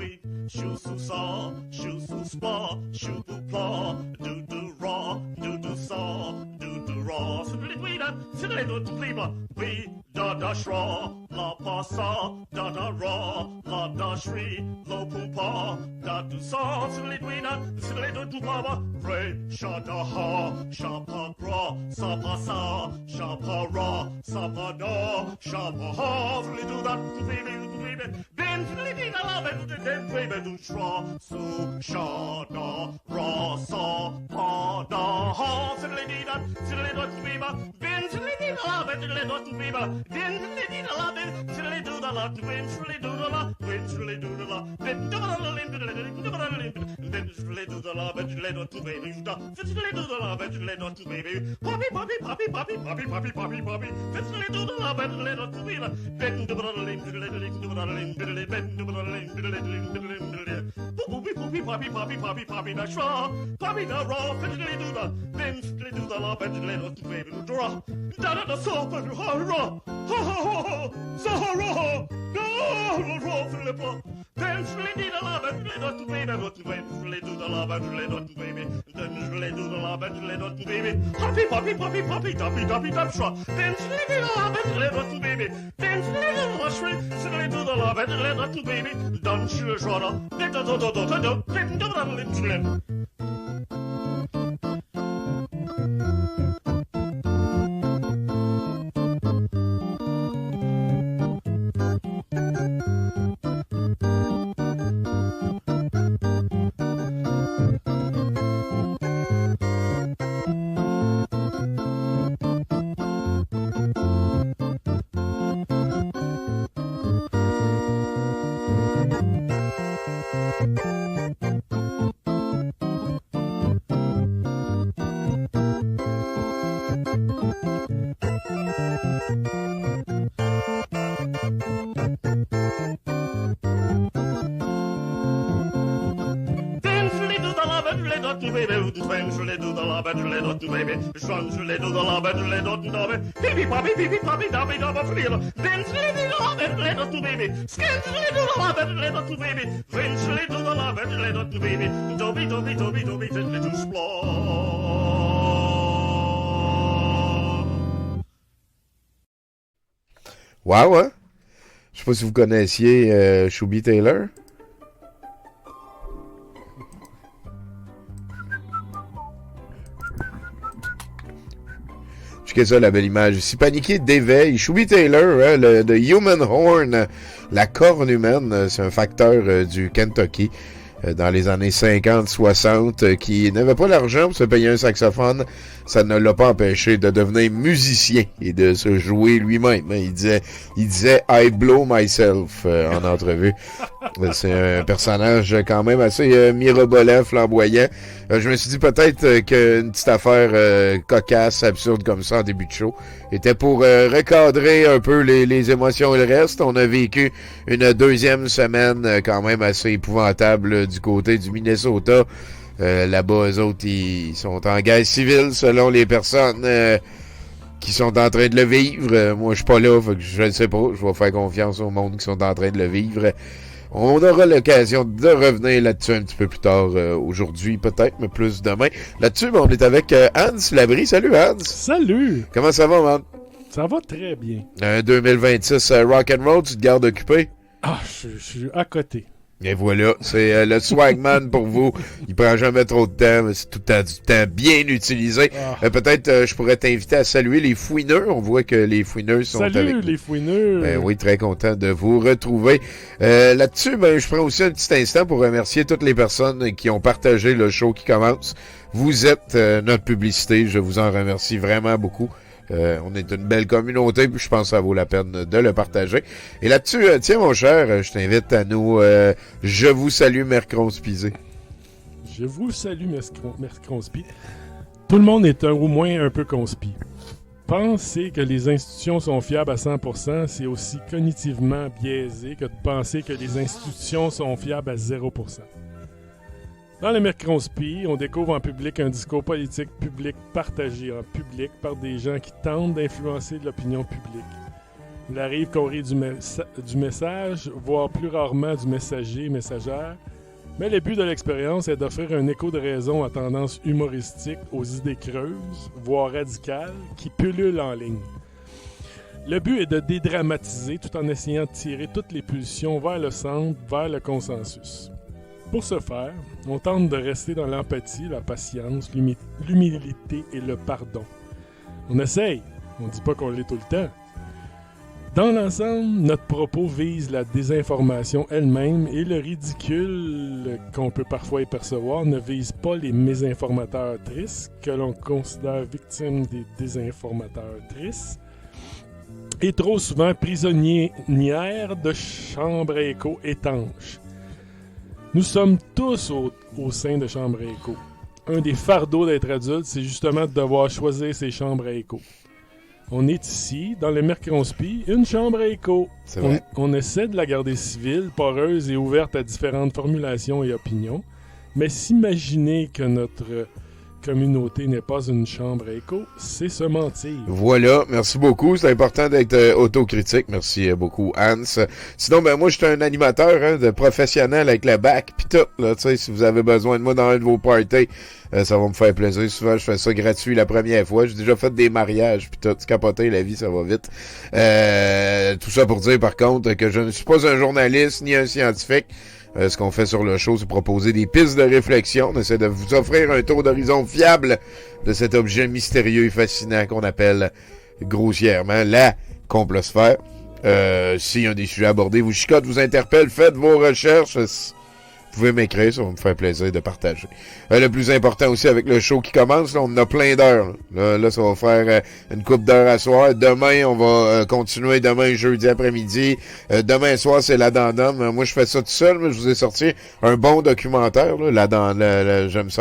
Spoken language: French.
sweet. Shoo soo saw, shoo soo spa, shoo boo plaw, do do raw, do do saw, do do raw. Fiddly wee da, fiddly do pleeba, wee da da shraw, la pa saw, da da raw, la da shri, lo poo paw, da do saw, fiddly wee da, fiddly do plaba, pray, sha da ha, sha pa gra, sa pa sa, sha pa ra, sa pa da, sha pa ha, fiddly do that, baby, ben fiddly dee da la, ben baby do shra, so sha da ra sa pa da ha, fiddly dee da, fiddly do ben fiddly dee da la, ben fiddly do ben fiddly dee da la, ben fiddly do da la, ben fiddly do da la, ben fiddly do da la, ben do da la, ben fiddly do da la, ben fiddly do baby, fiddly do da la, ben fiddly do baby, poppy, poppy, poppy, poppy, poppy, poppy, poppy, poppy, fiddly do da la, ben fiddly do baby, ben do da la, ben fiddly do da la, ben do da la, ben fiddly poopy, poopy, poppy, poppy, poppy, poppy, da shra, poppy da raw, fiddly do da, ben fiddly do da la, ben fiddly do baby, draw, da da da so, ben ha ra, ha ha ha, so ra, no, raw, fiddly ben fiddly da la, ben fiddly do baby, ben fiddly do da la, ben fiddly do baby, ben fiddly do da la, ben fiddly do baby, poppy, poppy, poppy, poppy, doppy, doppy, dop shra, ben fiddly do da la, ben fiddly do baby, ben fiddly do da la, fiddly do da la, ben fiddly do baby, dun shra shra da, ben do do do do do, ben do da la, ben baby, poppy, baby, poppy, doppy, doppy, flea, then slid it all, and let us to baby, scantily do the love, and let us to baby, eventually do the love, and let us to baby, dobby, dobby, dobby, dobby, gently to splaw. Wow, hein? Je sais pas si vous connaissiez Shooby Taylor. Que ça, la belle image. Si paniqué d'éveil, Shooby Taylor, hein, The Human Horn, la corne humaine, c'est un facteur du Kentucky dans les années 50-60 qui n'avait pas l'argent pour se payer un saxophone. Ça ne l'a pas empêché de devenir musicien et de se jouer lui-même. Il disait « I blow myself » en entrevue. C'est un personnage quand même assez mirobolant, flamboyant. Je me suis dit peut-être qu'une petite affaire cocasse, absurde comme ça en début de show était pour recadrer un peu les émotions et le reste. On a vécu une deuxième semaine quand même assez épouvantable du côté du Minnesota. Là-bas, eux autres, ils sont en guerre civile selon les personnes qui sont en train de le vivre. Moi, je suis pas là, fait que je ne sais pas. Je vais faire confiance au monde qui sont en train de le vivre. On aura l'occasion de revenir là-dessus un petit peu plus tard aujourd'hui, peut-être, mais plus demain. Là-dessus, on est avec Hans Labrie. Salut, Hans. Salut. Comment ça va, man? Ça va très bien. 2026 rock'n'roll, tu te gardes occupé? Ah, je suis à côté. Et voilà, c'est le swagman pour vous. Il prend jamais trop de temps, mais c'est tout le temps du temps bien utilisé. Peut-être je pourrais t'inviter à saluer les fouineux. On voit que les fouineux sont avec nous. Salut les fouineux! Oui, très content de vous retrouver. Là-dessus, je prends aussi un petit instant pour remercier toutes les personnes qui ont partagé le show qui commence. Vous êtes notre publicité. Je vous en remercie vraiment beaucoup. On est une belle communauté, puis je pense que ça vaut la peine de le partager. Et là-dessus, tiens mon cher, je t'invite à nous Je vous salue, Mercronspisé. Je vous salue, Mercronspi. Tout le monde est au moins un peu conspi. Penser que les institutions sont fiables à 100%, c'est aussi cognitivement biaisé que de penser que les institutions sont fiables à 0%. Dans le Mercronspi, on découvre en public un discours politique public partagé en public par des gens qui tentent d'influencer l'opinion publique. Il arrive qu'on rit du message, voire plus rarement du messager, messagère. Mais le but de l'expérience est d'offrir un écho de raison à tendance humoristique, aux idées creuses, voire radicales, qui pullulent en ligne. Le but est de dédramatiser tout en essayant de tirer toutes les pulsions vers le centre, vers le consensus. Pour ce faire, on tente de rester dans l'empathie, la patience, l'humilité et le pardon. On essaye, on ne dit pas qu'on l'est tout le temps. Dans l'ensemble, notre propos vise la désinformation elle-même et le ridicule qu'on peut parfois y percevoir ne vise pas les mésinformateurs tristes que l'on considère victimes des désinformateurs tristes et trop souvent prisonnières de chambres à écho étanches. Nous sommes tous au sein de chambres à écho. Un des fardeaux d'être adulte, c'est justement de devoir choisir ses chambres à écho. On est ici, dans le Mercronspi, une chambre à écho. C'est vrai. On essaie de la garder civile, poreuse et ouverte à différentes formulations et opinions, mais s'imaginer que notre communauté n'est pas une chambre à écho, c'est se mentir. Voilà, merci beaucoup. C'est important d'être autocritique. Merci beaucoup, Hans. Sinon, moi, je suis un animateur de professionnel avec le bac pis tout. Là, si vous avez besoin de moi dans un de vos parties, ça va me faire plaisir. Souvent, je fais ça gratuit la première fois. J'ai déjà fait des mariages pis tout. Capoter, la vie, ça va vite. Tout ça pour dire, par contre, que je ne suis pas un journaliste ni un scientifique. Ce qu'on fait sur le show, c'est proposer des pistes de réflexion. On essaie de vous offrir un tour d'horizon fiable de cet objet mystérieux et fascinant qu'on appelle grossièrement la complosphère. S'il y a des sujets abordés, vous chicotent, vous interpellent, faites vos recherches. Vous pouvez m'écrire, ça va me faire plaisir de partager. Le plus important aussi avec le show qui commence, là, on en a plein d'heures. Là, ça va faire une couple d'heures à soir. Demain, on va continuer demain, jeudi après-midi. Demain soir, c'est la Dandum. Moi, je fais ça tout seul, mais je vous ai sorti un bon documentaire. Là, j'aime ça